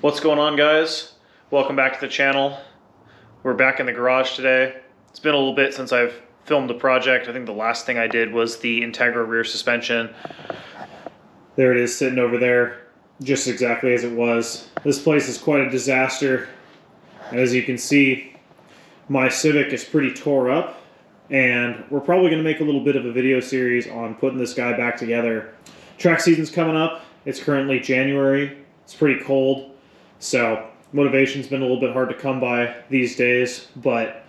What's going on, guys? Welcome back to the channel. We're back in the garage today. It's been a little bit since I've filmed the project. I think the last thing I did was the Integra rear suspension. There it is sitting over there, just exactly as it was. This place is quite a disaster. As you can see, my Civic is pretty tore up, and we're probably going to make a little bit of a video series on putting this guy back together. Track season's coming up. It's currently January. It's pretty cold, so motivation's been a little bit hard to come by these days, but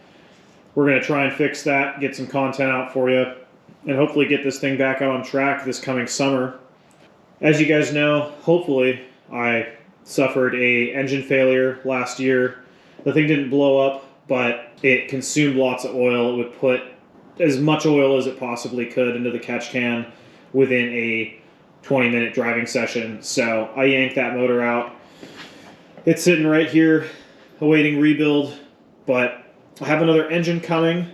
we're going to try and fix that, get some content out for you, and hopefully get this thing back out on track this coming summer. As you guys know, hopefully, I suffered a engine failure last year. The thing didn't blow up, but it consumed lots of oil. It would put as much oil as it possibly could into the catch can within a 20-minute driving session. So I yanked that motor out. It's sitting right here awaiting rebuild, but I have another engine coming.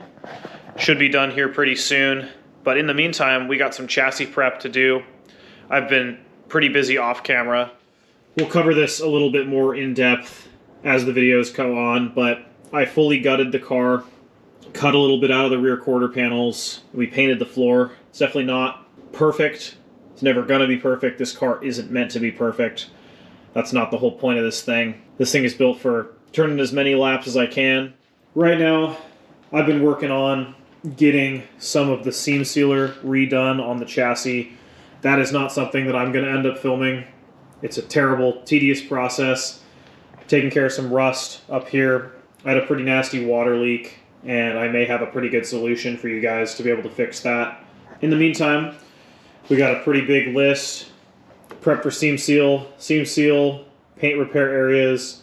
Should be done here pretty soon. But in the meantime, we got some chassis prep to do. I've been pretty busy off camera. We'll cover this a little bit more in depth as the videos go on, but I fully gutted the car, cut a little bit out of the rear quarter panels. We painted the floor. It's definitely not perfect. It's never gonna be perfect. This car isn't meant to be perfect. That's not the whole point of this thing. This thing is built for turning as many laps as I can. Right now, I've been working on getting some of the seam sealer redone on the chassis. That is not something that I'm gonna end up filming. It's a terrible, tedious process. Taking care of some rust up here. I had a pretty nasty water leak, and I may have a pretty good solution for you guys to be able to fix that. In the meantime, we got a pretty big list. Prep for seam seal, paint repair areas.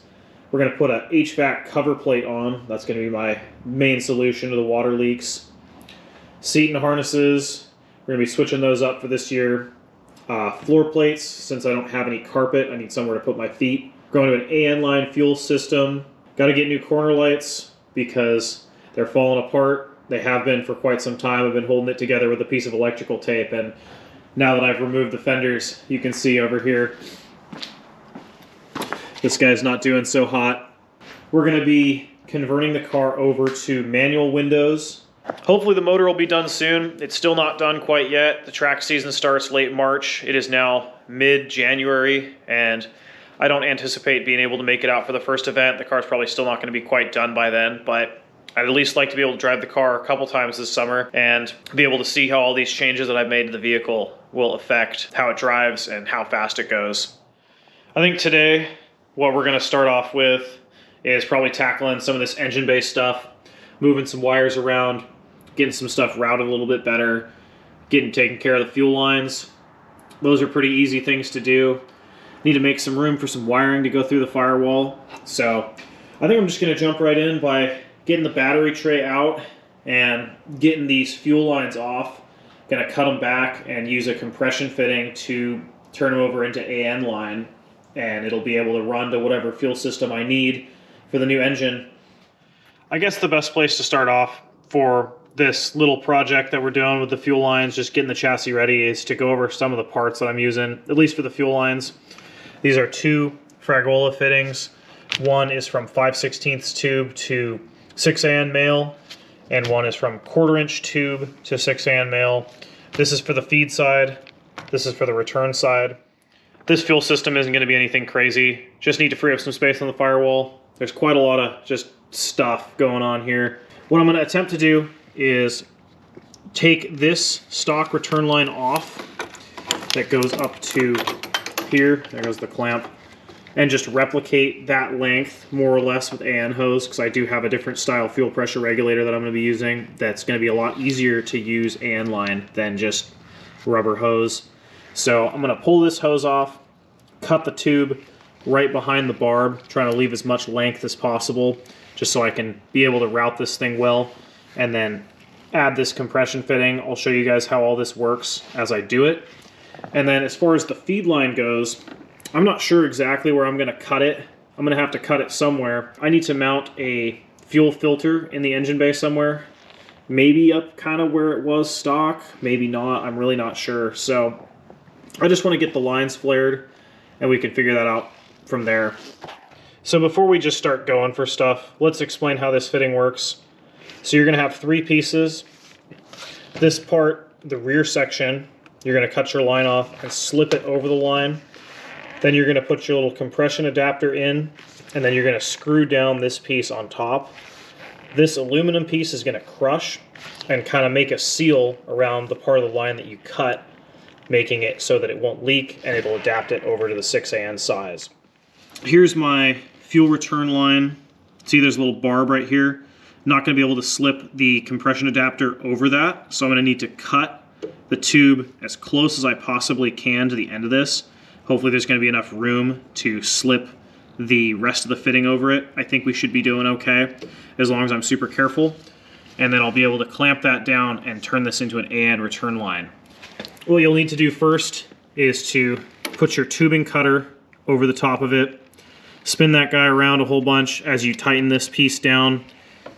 We're going to put a HVAC cover plate on. That's going to be my main solution to the water leaks. Seat and harnesses, we're going to be switching those up for this year. Floor plates, since I don't have any carpet, I need somewhere to put my feet. Going to an AN line fuel system. Got to get new corner lights because they're falling apart. They have been for quite some time. I've been holding it together with a piece of electrical tape, and now that I've removed the fenders, you can see over here, this guy's not doing so hot. We're going to be converting the car over to manual windows. Hopefully the motor will be done soon. It's still not done quite yet. The track season starts late March. It is now mid-January, and I don't anticipate being able to make it out for the first event. The car's probably still not going to be quite done by then, but I'd at least like to be able to drive the car a couple times this summer and be able to see how all these changes that I've made to the vehicle will affect how it drives and how fast it goes. I think today what we're going to start off with is probably tackling some of this engine-based stuff, moving some wires around, getting some stuff routed a little bit better, taking care of the fuel lines. Those are pretty easy things to do. Need to make some room for some wiring to go through the firewall. So I think I'm just going to jump right in by getting the battery tray out and getting these fuel lines off. Going to cut them back and use a compression fitting to turn them over into AN line, and it'll be able to run to whatever fuel system I need for the new engine. I guess the best place to start off for this little project that we're doing with the fuel lines, just getting the chassis ready, is to go over some of the parts that I'm using, at least for the fuel lines. These are two Fragola fittings. One is from 5/16 tube to 6 AN male, and one is from 1/4 inch tube to 6 AN male. This is for the feed side. This is for the return side. This fuel system isn't going to be anything crazy. Just need to free up some space on the firewall. There's quite a lot of just stuff going on here. What I'm going to attempt to do is take this stock return line off that goes up to here. There goes the clamp. And just replicate that length more or less with AN hose, because I do have a different style fuel pressure regulator that I'm going to be using that's going to be a lot easier to use AN line than just rubber hose. So I'm going to pull this hose off, cut the tube right behind the barb, trying to leave as much length as possible just so I can be able to route this thing well, and then add this compression fitting. I'll show you guys how all this works as I do it. And then as far as the feed line goes, I'm not sure exactly where I'm going to cut it. I'm going to have to cut it somewhere. I need to mount a fuel filter in the engine bay somewhere. Maybe up kind of where it was stock, maybe not. I'm really not sure. So I just want to get the lines flared, and we can figure that out from there. So before we just start going for stuff, let's explain how this fitting works. So you're going to have 3 pieces. This part, the rear section, you're going to cut your line off and slip it over the line. Then you're going to put your little compression adapter in, and then you're going to screw down this piece on top. This aluminum piece is going to crush and kind of make a seal around the part of the line that you cut, making it so that it won't leak, and it'll adapt it over to the 6AN size. Here's my fuel return line. See, there's a little barb right here. Not going to be able to slip the compression adapter over that, so I'm going to need to cut the tube as close as I possibly can to the end of this. Hopefully there's going to be enough room to slip the rest of the fitting over it. I think we should be doing okay, as long as I'm super careful. And then I'll be able to clamp that down and turn this into an AN return line. What you'll need to do first is to put your tubing cutter over the top of it, spin that guy around a whole bunch as you tighten this piece down.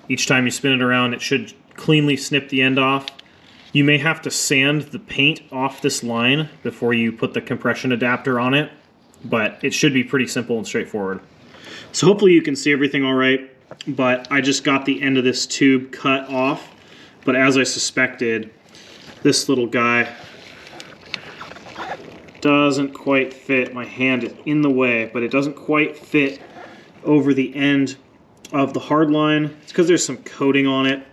Each time you spin it around, it should cleanly snip the end off. You may have to sand the paint off this line before you put the compression adapter on it, but it should be pretty simple and straightforward. So hopefully you can see everything all right, but I just got the end of this tube cut off. But as I suspected, this little guy doesn't quite fit. My hand is in the way, but it doesn't quite fit over the end of the hard line. It's because there's some coating on it.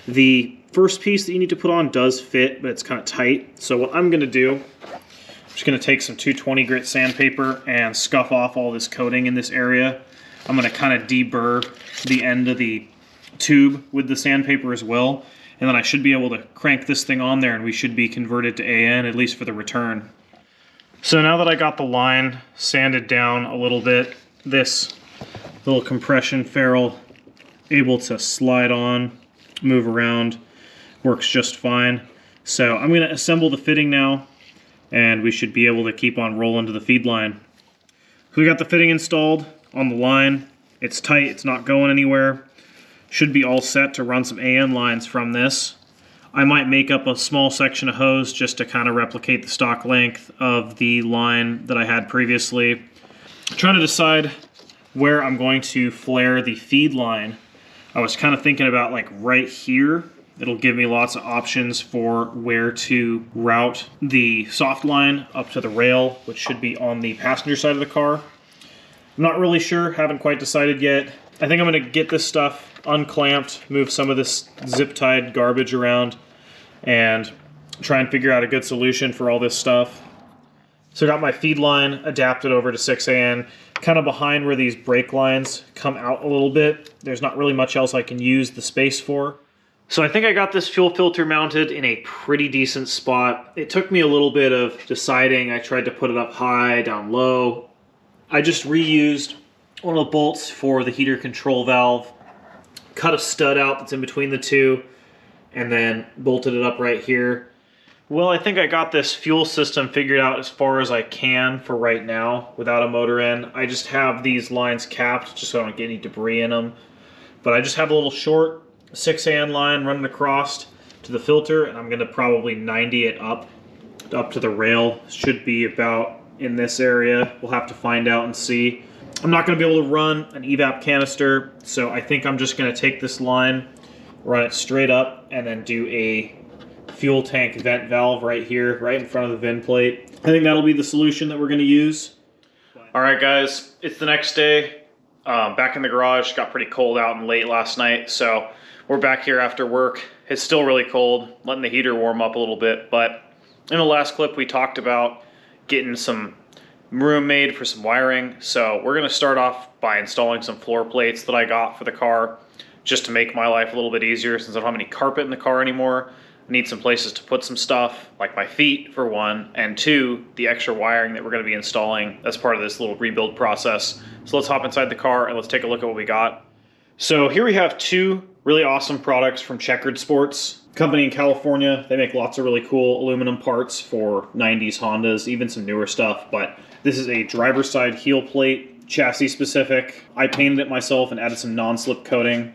The first piece that you need to put on does fit, but it's kind of tight. So what I'm going to do, I'm just going to take some 220 grit sandpaper and scuff off all this coating in this area. I'm going to kind of deburr the end of the tube with the sandpaper as well, and then I should be able to crank this thing on there and we should be converted to AN, at least for the return. So now that I got the line sanded down a little bit, this little compression ferrule able to slide on, move around, works just fine. So I'm going to assemble the fitting now, and we should be able to keep on rolling to the feed line. So we got the fitting installed on the line. It's tight, it's not going anywhere. Should be all set to run some AN lines from this. I might make up a small section of hose just to kind of replicate the stock length of the line that I had previously. I'm trying to decide where I'm going to flare the feed line. I was kind of thinking about like right here. It'll give me lots of options for where to route the soft line up to the rail, which should be on the passenger side of the car. I'm not really sure, haven't quite decided yet. I think I'm going to get this stuff unclamped, move some of this zip-tied garbage around, and try and figure out a good solution for all this stuff. So I got my feed line adapted over to 6AN, kind of behind where these brake lines come out a little bit. There's not really much else I can use the space for. So I think I got this fuel filter mounted in a pretty decent spot. It took me a little bit of deciding. I tried to put it up high, down low. I just reused one of the bolts for the heater control valve, cut a stud out that's in between the two, and then bolted it up right here. Well, I think I got this fuel system figured out as far as I can for right now without a motor in. I just have these lines capped just so I don't get any debris in them. But I just have a little short 6AN line running across to the filter, and I'm going to probably 90 it up to the rail. Should be about in this area. We'll have to find out and see. I'm not going to be able to run an evap canister, so I think I'm just going to take this line, run it straight up, and then do a fuel tank vent valve right here, right in front of the VIN plate. I think that'll be the solution that we're going to use. Alright guys, it's the next day. Back in the garage. Got pretty cold out and late last night, so we're back here after work. It's still really cold, letting the heater warm up a little bit, but in the last clip we talked about getting some room made for some wiring, so we're going to start off by installing some floor plates that I got for the car, just to make my life a little bit easier since I don't have any carpet in the car anymore. I need some places to put some stuff, like my feet for one, and two, the extra wiring that we're going to be installing as part of this little rebuild process. So let's hop inside the car and let's take a look at what we got. So here we have two really awesome products from Checkered Sports, company in California. They make lots of really cool aluminum parts for 90s Hondas, even some newer stuff, but this is a driver's side heel plate, chassis specific. I painted it myself and added some non-slip coating,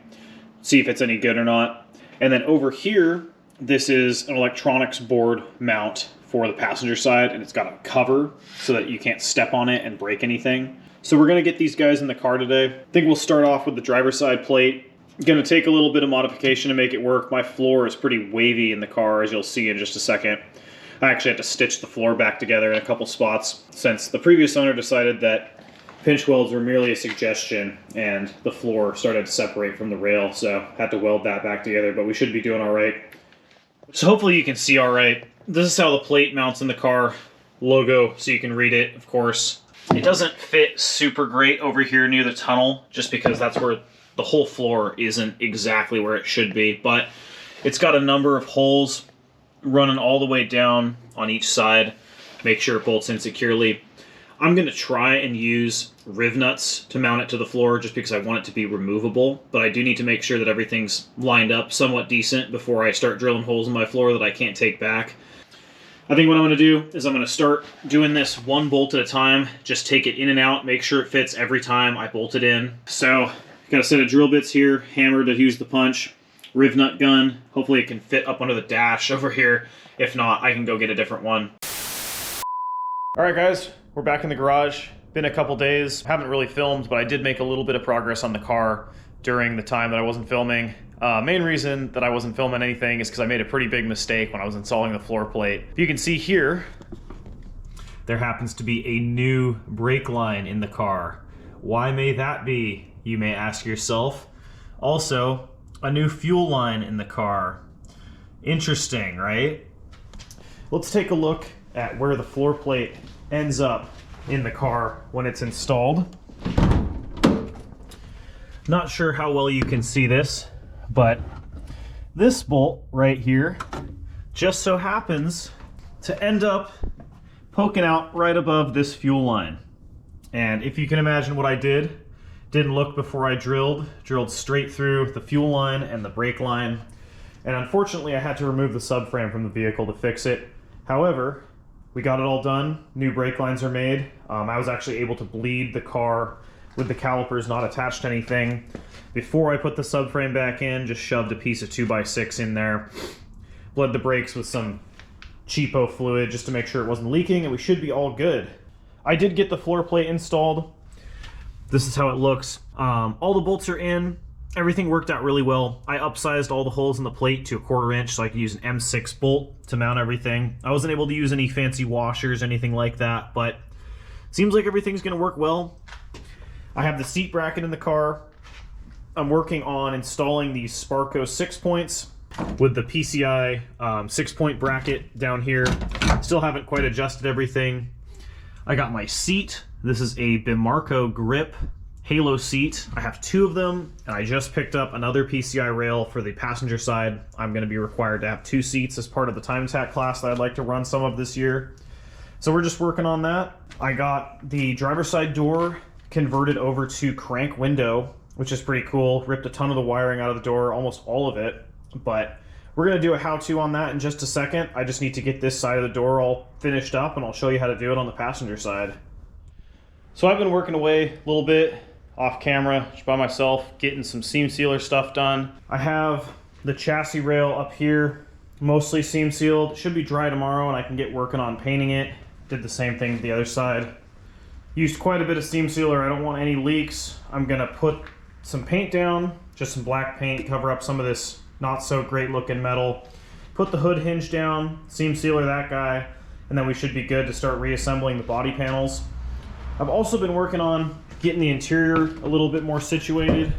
see if it's any good or not. And then over here, this is an electronics board mount for the passenger side, and it's got a cover so that you can't step on it and break anything. So we're gonna get these guys in the car today. I think we'll start off with the driver's side plate. Gonna take a little bit of modification to make it work. My floor is pretty wavy in the car, as you'll see in just a second. I actually had to stitch the floor back together in a couple spots since the previous owner decided that pinch welds were merely a suggestion and the floor started to separate from the rail, so had to weld that back together, but we should be doing all right. So hopefully you can see all right. This is how the plate mounts in the car. Logo, so you can read it, of course. It doesn't fit super great over here near the tunnel, just because that's where the whole floor isn't exactly where it should be, but it's got a number of holes running all the way down on each side. Make sure it bolts in securely. I'm going to try and use riv nuts to mount it to the floor just because I want it to be removable, but I do need to make sure that everything's lined up somewhat decent before I start drilling holes in my floor that I can't take back. I think what I'm going to do is I'm going to start doing this one bolt at a time, just take it in and out, make sure it fits every time I bolt it in. So, got a set of drill bits here, hammer to use the punch, riv nut gun. Hopefully it can fit up under the dash over here. If not, I can go get a different one. All right, guys. We're back in the garage. Been a couple days. Haven't really filmed, but I did make a little bit of progress on the car during the time that I wasn't filming. Main reason that I wasn't filming anything is because I made a pretty big mistake when I was installing the floor plate. You can see here, there happens to be a new brake line in the car. Why may that be, you may ask yourself. Also, a new fuel line in the car. Interesting, right? Let's take a look at where the floor plate ends up in the car when it's installed. Not sure how well you can see this, but this bolt right here just so happens to end up poking out right above this fuel line. And if you can imagine what I didn't look before I drilled straight through the fuel line and the brake line. And unfortunately I had to remove the subframe from the vehicle to fix it. However, we got it all done. New brake lines are made. I was actually able to bleed the car with the calipers not attached to anything. Before I put the subframe back in, just shoved a piece of 2x6 in there. Bled the brakes with some cheapo fluid just to make sure it wasn't leaking, and we should be all good. I did get the floor plate installed. This is how it looks. All the bolts are in. Everything worked out really well. I upsized all the holes in the plate to 1/4 inch so I could use an M6 bolt to mount everything. I wasn't able to use any fancy washers, anything like that, but seems like everything's gonna work well. I have the seat bracket in the car. I'm working on installing these Sparco 6-points with the PCI 6-point bracket down here. Still haven't quite adjusted everything. I got my seat. This is a Bimarco grip Halo seat. I have 2 of them, and I just picked up another PCI rail for the passenger side. I'm going to be required to have 2 seats as part of the time attack class that I'd like to run some of this year. So we're just working on that. I got the driver's side door converted over to crank window, which is pretty cool. Ripped a ton of the wiring out of the door, almost all of it, but we're going to do a how-to on that in just a second. I just need to get this side of the door all finished up, and I'll show you how to do it on the passenger side. So I've been working away a little bit off camera, just by myself, getting some seam sealer stuff done. I have the chassis rail up here, mostly seam sealed. It should be dry tomorrow and I can get working on painting it. Did the same thing to the other side. Used quite a bit of seam sealer. I don't want any leaks. I'm gonna put some paint down, just some black paint, cover up some of this not so great looking metal. Put the hood hinge down, seam sealer that guy, and then we should be good to start reassembling the body panels. I've also been working on getting the interior a little bit more situated.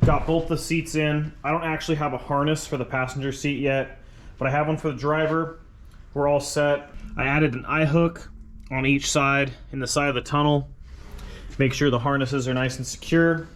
Got both the seats in. I don't actually have a harness for the passenger seat yet, but I have one for the driver. We're all set. I added an eye hook on each side in the side of the tunnel. Make sure the harnesses are nice and secure.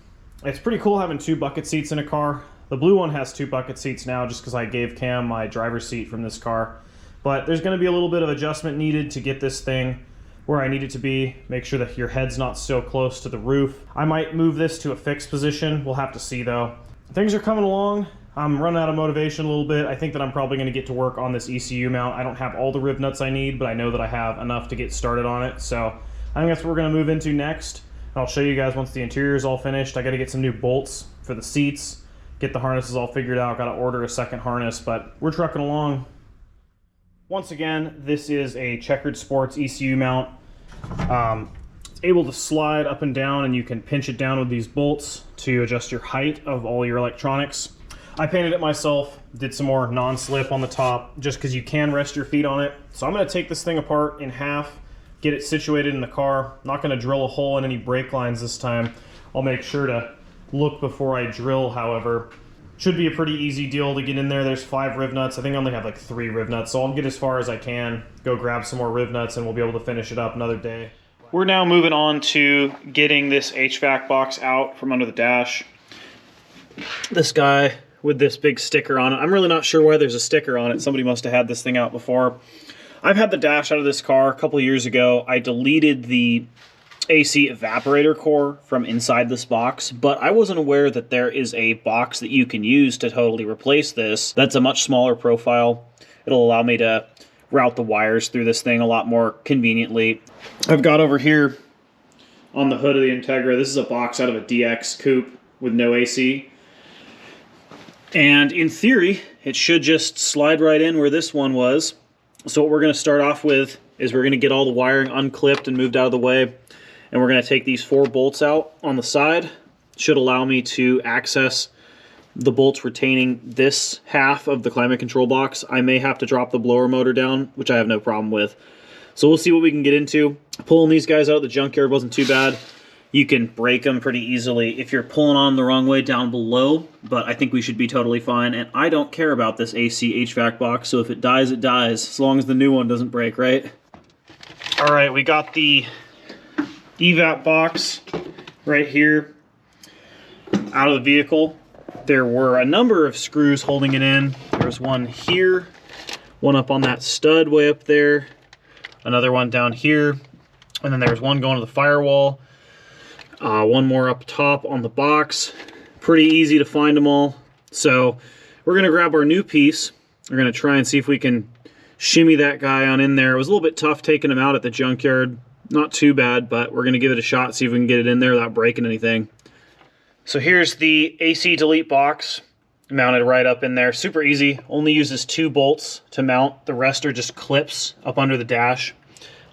It's pretty cool having 2 bucket seats in a car. The blue one has 2 bucket seats now just because I gave Cam my driver's seat from this car. But there's going to be a little bit of adjustment needed to get this thing where I need it to be. Make sure that your head's not so close to the roof. I might move this to a fixed position. We'll have to see though. Things are coming along. I'm running out of motivation a little bit. I think that I'm probably going to get to work on this ECU mount. I don't have all the riv nuts I need, but I know that I have enough to get started on it. So I think that's what we're going to move into next. I'll show you guys once the interior is all finished. I got to get some new bolts for the seats, get the harnesses all figured out. Got to order a second harness, but we're trucking along. Once again, this is a Checkered Sports ECU mount. able to slide up and down, and you can pinch it down with these bolts to adjust your height of all your electronics. I painted it myself, did some more non-slip on the top, just because you can rest your feet on it. So I'm going to take this thing apart in half, get it situated in the car. Not going to drill a hole in any brake lines this time. I'll make sure to look before I drill, however. Should be a pretty easy deal to get in there. There's 5 riv nuts. I think I only have like 3 riv nuts, so I'll get as far as I can, go grab some more riv nuts, and we'll be able to finish it up another day. We're now moving on to getting this HVAC box out from under the dash. This guy with this big sticker on it. I'm really not sure why there's a sticker on it. Somebody must have had this thing out before. I've had the dash out of this car a couple of years ago. I deleted the AC evaporator core from inside this box, but I wasn't aware that there is a box that you can use to totally replace this. That's a much smaller profile. It'll allow me to route the wires through this thing a lot more conveniently. I've got over here on the hood of the Integra, this is a box out of a DX coupe with no AC. And in theory, it should just slide right in where this one was. So what we're going to start off with is we're going to get all the wiring unclipped and moved out of the way. And we're going to take these 4 bolts out on the side. Should allow me to access the bolts retaining this half of the climate control box. I may have to drop the blower motor down, which I have no problem with. So we'll see what we can get into. Pulling these guys out of the junkyard wasn't too bad. You can break them pretty easily if you're pulling on them the wrong way down below, but I think we should be totally fine. And I don't care about this AC HVAC box, so if it dies, it dies, as long as the new one doesn't break, right? All right, we got the evap box right here out of the vehicle. There were a number of screws holding it in. There's one here, one up on that stud way up there, another one down here, and then there's one going to the firewall. One more up top on the box. Pretty easy to find them all. So we're going to grab our new piece. We're going to try and see if we can shimmy that guy on in there. It was a little bit tough taking him out at the junkyard. Not too bad, but we're going to give it a shot, see if we can get it in there without breaking anything. So here's the AC delete box mounted right up in there. Super easy. Only uses 2 bolts to mount. The rest are just clips up under the dash.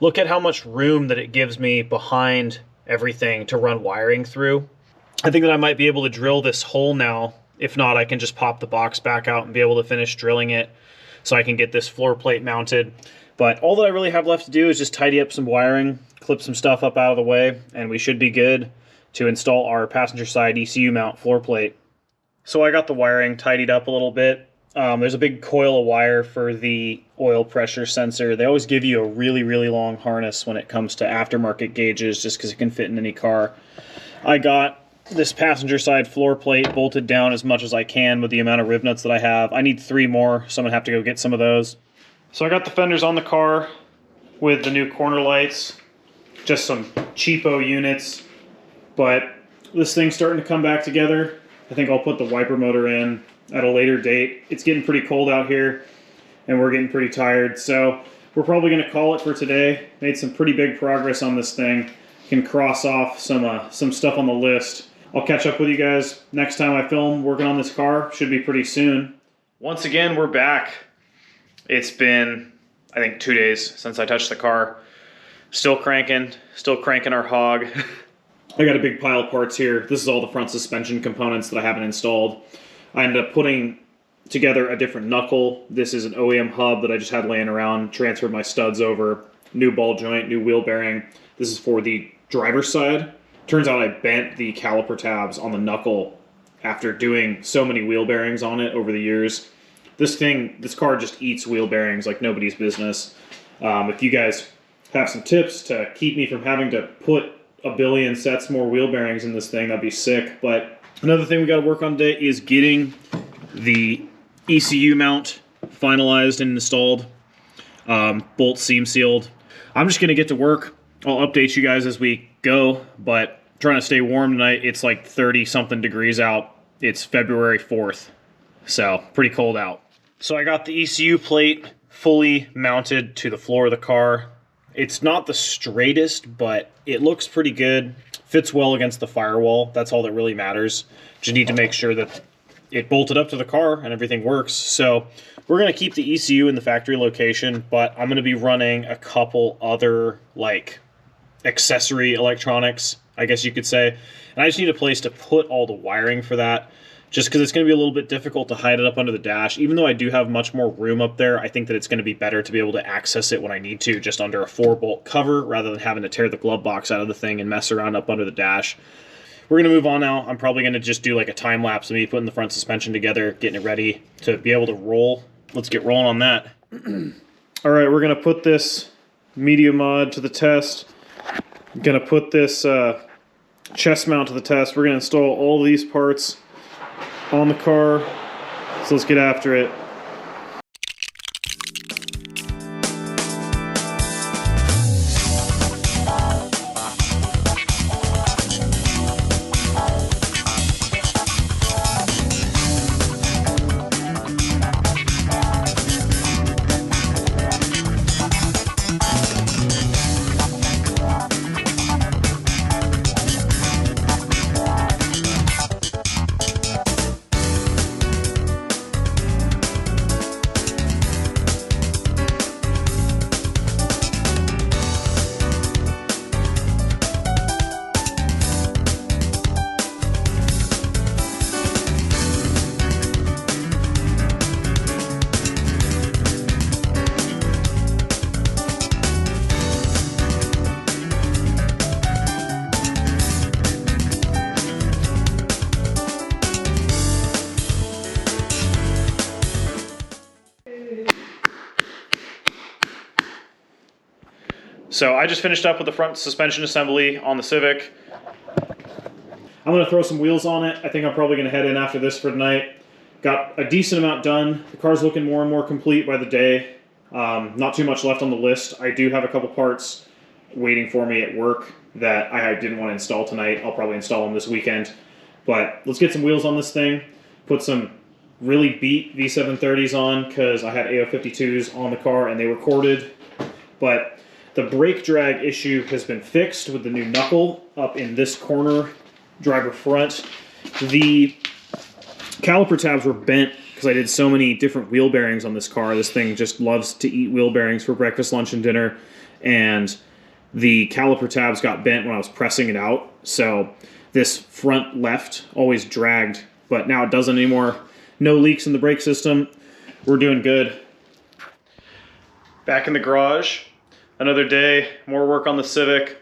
Look at how much room that it gives me behind everything to run wiring through. I think that I might be able to drill this hole now. If not, I can just pop the box back out and be able to finish drilling it so I can get this floor plate mounted. But all that I really have left to do is just tidy up some wiring, clip some stuff up out of the way, and we should be good to install our passenger side ECU mount floor plate. So I got the wiring tidied up a little bit. There's a big coil of wire for the oil pressure sensor. They always give you a really, really long harness when it comes to aftermarket gauges, just because it can fit in any car. I got this passenger side floor plate bolted down as much as I can with the amount of riv nuts that I have. I need 3 more, so I'm going to have to go get some of those. So I got the fenders on the car with the new corner lights. Just some cheapo units, but this thing's starting to come back together. I think I'll put the wiper motor in at a later date. It's getting pretty cold out here and we're getting pretty tired, so we're probably going to call it for today. Made some pretty big progress on this thing. Can cross off some stuff on the list. I'll catch up with you guys next time I film working on this car. Should be pretty soon. Once again, we're back. It's been, I think, 2 days since I touched the car. Still cranking our hog. I got a big pile of parts here. This is all the front suspension components that I haven't installed. I ended up putting together a different knuckle. This is an OEM hub that I just had laying around. Transferred my studs over. New ball joint, new wheel bearing. This is for the driver's side. Turns out I bent the caliper tabs on the knuckle after doing so many wheel bearings on it over the years. This car just eats wheel bearings like nobody's business. If you guys have some tips to keep me from having to put a billion sets more wheel bearings in this thing, that'd be sick. But another thing we got to work on today is getting the ECU mount finalized and installed, bolt seam sealed. I'm just going to get to work. I'll update you guys as we go, but trying to stay warm tonight. It's like 30 something degrees out. It's February 4th, so pretty cold out. So I got the ECU plate fully mounted to the floor of the car. It's not the straightest, but it looks pretty good. Fits well against the firewall. That's all that really matters. Just need to make sure that it bolted up to the car and everything works. So we're going to keep the ECU in the factory location, but I'm going to be running a couple other like accessory electronics, I guess you could say. And I just need a place to put all the wiring for that, just because it's going to be a little bit difficult to hide it up under the dash. Even though I do have much more room up there, I think that it's going to be better to be able to access it when I need to, just under a 4-bolt cover, rather than having to tear the glove box out of the thing and mess around up under the dash. We're going to move on now. I'm probably going to just do like a time lapse of me putting the front suspension together, getting it ready to be able to roll. Let's get rolling on that. All right, we're going to put this media mod to the test. I'm going to put this chest mount to the test. We're going to install all these parts on the car. So let's get after it. So I just finished up with the front suspension assembly on the Civic. I'm going to throw some wheels on it. I think I'm probably going to head in after this for tonight. Got a decent amount done. The car's looking more and more complete by the day. Not too much left on the list. I do have a couple parts waiting for me at work that I didn't want to install tonight. I'll probably install them this weekend. But let's get some wheels on this thing. Put some really beat V730s on because I had AO52s on the car and they were corded. But the brake drag issue has been fixed with the new knuckle up in this corner, driver front. The caliper tabs were bent because I did so many different wheel bearings on this car. This thing just loves to eat wheel bearings for breakfast, lunch, and dinner. And the caliper tabs got bent when I was pressing it out. So this front left always dragged, but now it doesn't anymore. No leaks in the brake system. We're doing good. Back in the garage. Another day, more work on the Civic.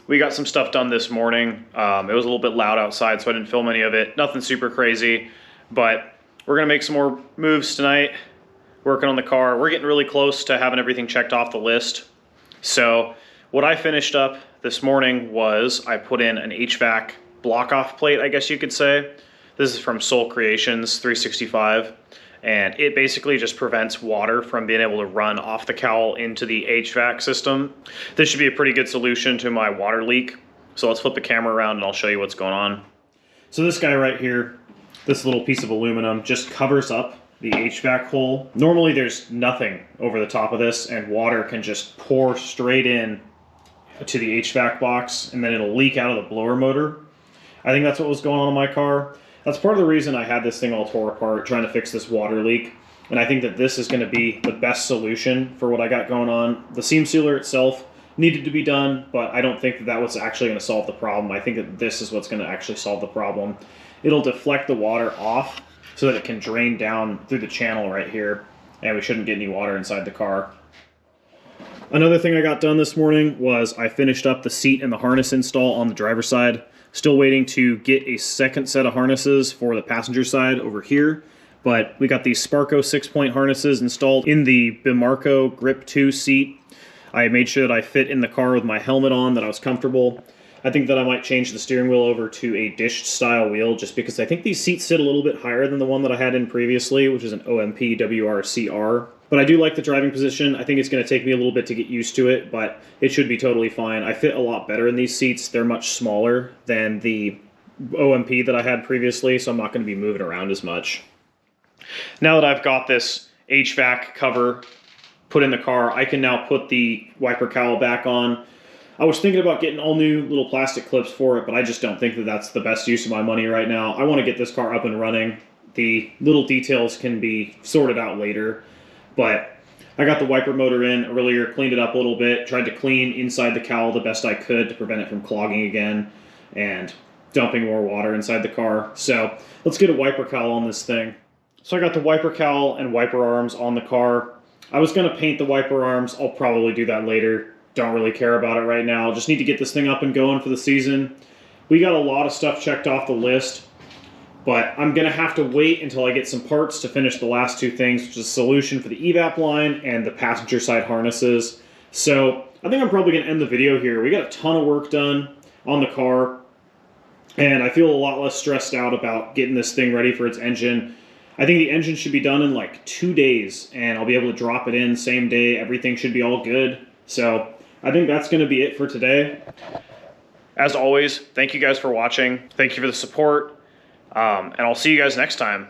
We got some stuff done this morning. It was a little bit loud outside, so I didn't film any of it. Nothing super crazy, but we're gonna make some more moves tonight, working on the car. We're getting really close to having everything checked off the list. So what I finished up this morning was I put in an HVAC block-off plate, I guess you could say. This is from Soul Creations 365. And it basically just prevents water from being able to run off the cowl into the HVAC system. This should be a pretty good solution to my water leak. So let's flip the camera around and I'll show you what's going on. So this guy right here, this little piece of aluminum just covers up the HVAC hole. Normally there's nothing over the top of this and water can just pour straight in to the HVAC box and then it'll leak out of the blower motor. I think that's what was going on in my car. That's part of the reason I had this thing all tore apart, trying to fix this water leak. And I think that this is going to be the best solution for what I got going on. The seam sealer itself needed to be done, but I don't think that that was actually going to solve the problem. I think that this is what's going to actually solve the problem. It'll deflect the water off so that it can drain down through the channel right here, and we shouldn't get any water inside the car. Another thing I got done this morning was I finished up the seat and the harness install on the driver's side. Still waiting to get a second set of harnesses for the passenger side over here, but we got these Sparco 6-point harnesses installed in the Bimarco Grip 2 seat. I made sure that I fit in the car with my helmet on, that I was comfortable. I think that I might change the steering wheel over to a dished style wheel just because I think these seats sit a little bit higher than the one that I had in previously, which is an OMP WRCR. But I do like the driving position. I think it's going to take me a little bit to get used to it, but it should be totally fine. I fit a lot better in these seats. They're much smaller than the OMP that I had previously, so I'm not going to be moving around as much. Now that I've got this HVAC cover put in the car, I can now put the wiper cowl back on. I was thinking about getting all new little plastic clips for it, but I just don't think that that's the best use of my money right now. I want to get this car up and running. The little details can be sorted out later. But I got the wiper motor in earlier, cleaned it up a little bit, tried to clean inside the cowl the best I could to prevent it from clogging again and dumping more water inside the car. So let's get a wiper cowl on this thing. So I got the wiper cowl and wiper arms on the car. I was going to paint the wiper arms. I'll probably do that later. Don't really care about it right now. Just need to get this thing up and going for the season. We got a lot of stuff checked off the list, but I'm going to have to wait until I get some parts to finish the last two things, which is a solution for the evap line and the passenger side harnesses. So I think I'm probably going to end the video here. We got a ton of work done on the car, and I feel a lot less stressed out about getting this thing ready for its engine. I think the engine should be done in like 2 days, and I'll be able to drop it in same day. Everything should be all good. So I think that's going to be it for today. As always, thank you guys for watching. Thank you for the support, and I'll see you guys next time.